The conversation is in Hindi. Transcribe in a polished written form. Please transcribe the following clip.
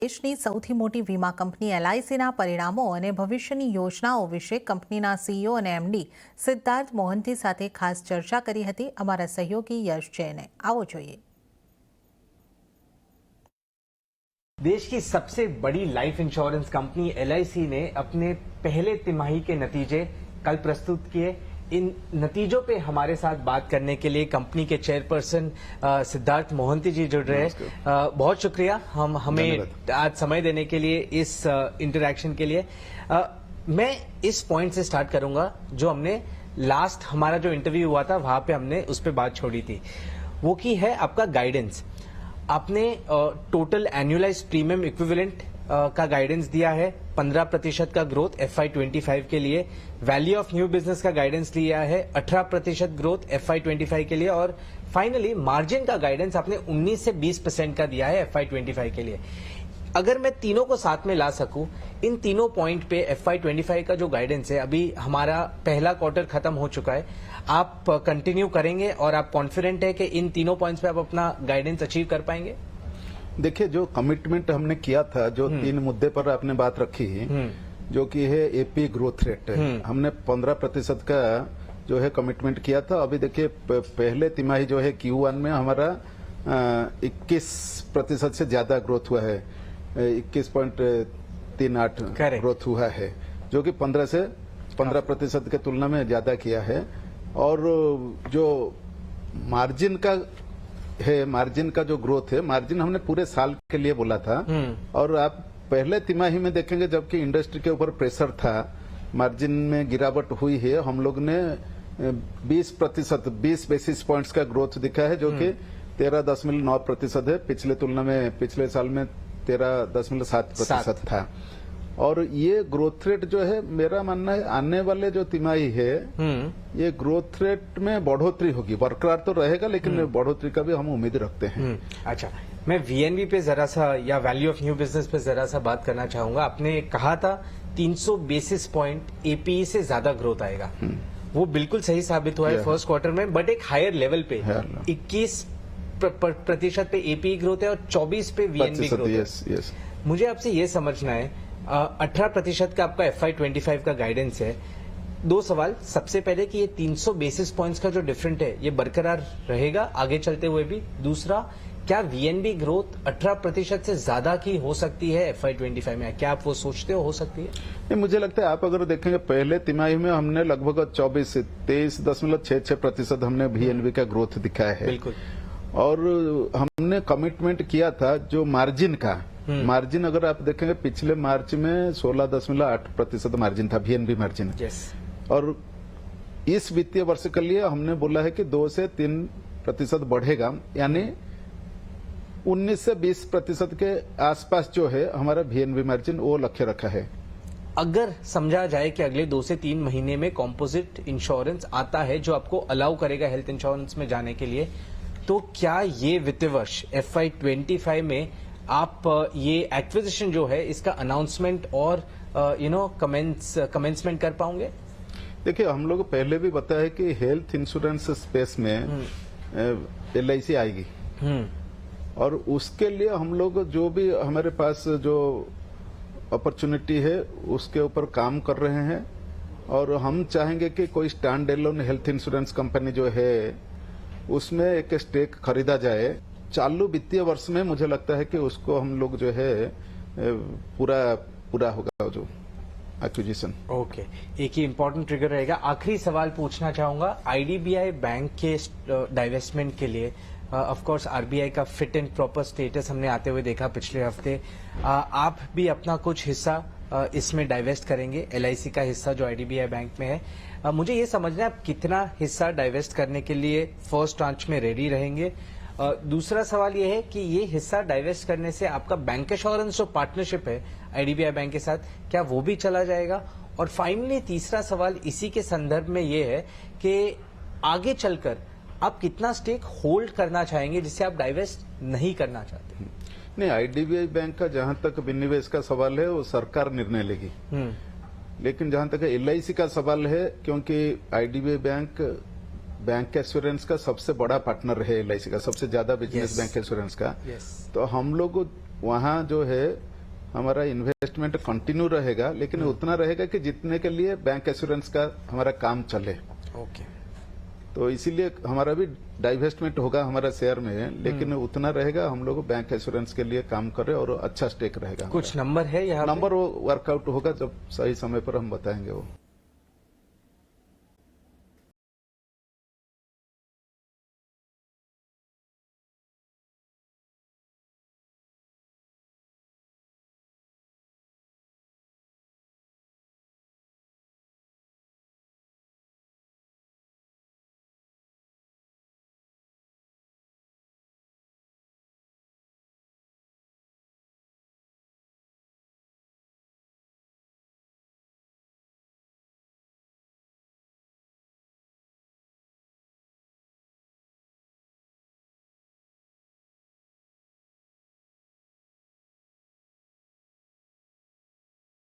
દેશની સૌથી મોટી વીમા કંપની એલઆઈસીના પરિણામો અને ભવિષ્યની યોજનાઓ વિશે કંપનીના સીઈઓ અને એમડી સિદ્ધાર્થ મોહંતી સાથે ખાસ ચર્ચા કરી હતી। અમારા સહયોગી યશ જૈને આવો જોઈએ। देश की सबसे बड़ी लाइफ इंश्योरेंस कंपनी एलआईसी ने अपने पहले तिमाही के नतीजे कल प्रस्तुत किए। इन नतीजों पे हमारे साथ बात करने के लिए कंपनी के चेयरपर्सन सिद्धार्थ मोहंती जी जुड़ रहे हैं। बहुत शुक्रिया हमें आज समय देने के लिए, इस इंटरैक्शन के लिए। मैं इस पॉइंट से स्टार्ट करूंगा जो हमने लास्ट हमारा जो इंटरव्यू हुआ था वहां पे हमने उस पर बात छोड़ी थी, वो की है आपका गाइडेंस। आपने टोटल एनुअलाइज प्रीमियम इक्विवेलेंट का गाइडेंस दिया है 15% का ग्रोथ FY25 के लिए। वैल्यू ऑफ न्यू बिजनेस का गाइडेंस लिया है 18% ग्रोथ FY25 के लिए, और फाइनली मार्जिन का गाइडेंस आपने 19 से 20% का दिया है FY25 के लिए। अगर मैं तीनों को साथ में ला सकूं, इन तीनों पॉइंट पे FY25 का जो गाइडेंस है, अभी हमारा पहला क्वार्टर खत्म हो चुका है, आप कंटिन्यू करेंगे और आप कॉन्फिडेंट है कि इन तीनों पॉइंट्स पे आप अपना गाइडेंस अचीव कर पाएंगे? देखिए, जो कमिटमेंट हमने किया था, जो 3 मुद्दे पर आपने बात रखी है, जो कि है एपी ग्रोथ रेट, हमने 15% का जो है कमिटमेंट किया था। अभी देखिए पहले तिमाही जो है Q1 में हमारा 21% से ज्यादा ग्रोथ हुआ है, 21.38 ग्रोथ हुआ है, जो कि 15% के तुलना में ज्यादा किया है। और जो मार्जिन का है, मार्जिन का जो ग्रोथ है, मार्जिन हमने पूरे साल के लिए बोला था। और आप पहले तिमाही में देखेंगे जबकि इंडस्ट्री के ऊपर प्रेशर था, मार्जिन में गिरावट हुई है, हम लोग ने 20 बेसिस पॉइंट्स का ग्रोथ दिखा है, जो कि 13.9% है। पिछले तुलना में पिछले साल में 13.7% था। और ये ग्रोथ रेट जो है, मेरा मानना है आने वाले जो तिमाही है, ये ग्रोथ रेट में बढ़ोतरी होगी। बरकरार तो रहेगा, लेकिन बढ़ोतरी का भी हम उम्मीद रखते हैं। अच्छा, मैं वीएनबी पे जरा सा, या वैल्यू ऑफ न्यू बिजनेस पे जरा सा बात करना चाहूंगा। आपने कहा था 300 बेसिस पॉइंट एपीई से ज्यादा ग्रोथ आएगा, वो बिल्कुल सही साबित हुआ है फर्स्ट क्वार्टर में, बट एक हायर लेवल पे 21% पे एपीई ग्रोथ है और 24 पे वीएनबी ग्रोथ है। मुझे आपसे ये समझना है, 18% का आपका FY25 का गाइडेंस है। 2 सवाल, सबसे पहले कि ये 300 बेसिस पॉइंट्स का जो डिफरेंट है, ये बरकरार रहेगा आगे चलते हुए भी? दूसरा, क्या वीएनबी ग्रोथ 18% से ज्यादा की हो सकती है FY25 में? क्या आप वो सोचते हो सकती है? नहीं, मुझे लगता है आप अगर देखेंगे पहले तिमाही में हमने लगभग 23.66% हमने वीएनबी का ग्रोथ दिखाया है। बिल्कुल। और हमने कमिटमेंट किया था जो मार्जिन का, मार्जिन अगर आप देखेंगे पिछले मार्च में 16.8% मार्जिन था, वीएनबी मार्जिन। और इस वित्तीय वर्ष के लिए हमने बोला है कि 2 से 3% बढ़ेगा, यानी 19 से 20% के आसपास जो है हमारा वीएनबी मार्जिन, वो लक्ष्य रखा है। अगर समझा जाए कि अगले 2 से 3 महीने में कॉम्पोजिट इंश्योरेंस आता है जो आपको अलाउ करेगा हेल्थ इंश्योरेंस में जाने के लिए, तो क्या ये वित्तीय वर्ष FY25 में आप ये एक्विजिशन जो है इसका अनाउंसमेंट और कमेंसमेंट कर पाओगे? देखिए, हम लोग पहले भी बताया कि हेल्थ इंश्योरेंस स्पेस में LIC आएगी, और उसके लिए हम लोग जो भी हमारे पास जो अपॉर्चुनिटी है उसके ऊपर काम कर रहे हैं। और हम चाहेंगे कि कोई stand alone health insurance company जो है उसमें एक स्टेक खरीदा जाए। चालू वित्तीय वर्ष में मुझे लगता है कि उसको हम लोग जो है पूरा होगा जो एक्विजिशन। ओके, एक ही इंपॉर्टेंट ट्रिगर रहेगा। आखिरी सवाल पूछना चाहूंगा, आईडीबीआई बैंक के डाइवेस्टमेंट के लिए ऑफ कोर्स आरबीआई का फिट एंड प्रॉपर स्टेटस हमने आते हुए देखा पिछले हफ्ते। आप भी अपना कुछ हिस्सा इसमें डाइवेस्ट करेंगे, एलआईसी का हिस्सा जो आईडीबीआई बैंक में है। मुझे ये समझना है आप कितना हिस्सा डाइवेस्ट करने के लिए फर्स्ट ट्रांच में रेडी रहेंगे। दूसरा सवाल ये है कि ये हिस्सा डाइवेस्ट करने से आपका बैंक एश्योरेंस जो पार्टनरशिप है आईडीबीआई बैंक के साथ, क्या वो भी चला जाएगा? और फाइनली तीसरा सवाल इसी के संदर्भ में ये है कि आगे चलकर आप कितना स्टेक होल्ड करना चाहेंगे जिससे आप डाइवेस्ट नहीं करना चाहते? नहीं, आईडीबीआई बैंक का जहां तक विनिवेश का सवाल है वो सरकार निर्णय लेगी, लेकिन जहां तक LIC का सवाल है, क्योंकि आईडीबीआई बैंक एश्योरेंस का सबसे बड़ा पार्टनर है, LIC का सबसे ज्यादा बिजनेस बैंक एश्योरेंस का, तो हम लोग वहां जो है हमारा इन्वेस्टमेंट कंटिन्यू रहेगा, लेकिन उतना रहेगा कि जितने के लिए बैंक एश्योरेंस का हमारा काम चले। ओके। तो इसीलिए हमारा भी डाइवेस्टमेंट होगा हमारा शेयर में, लेकिन उतना रहेगा हम लोग बैंक एश्योरेंस के लिए काम करें और अच्छा स्टेक रहेगा। कुछ नंबर है यहाँ नंबर वो वर्कआउट होगा जब सही समय पर हम बताएंगे वो।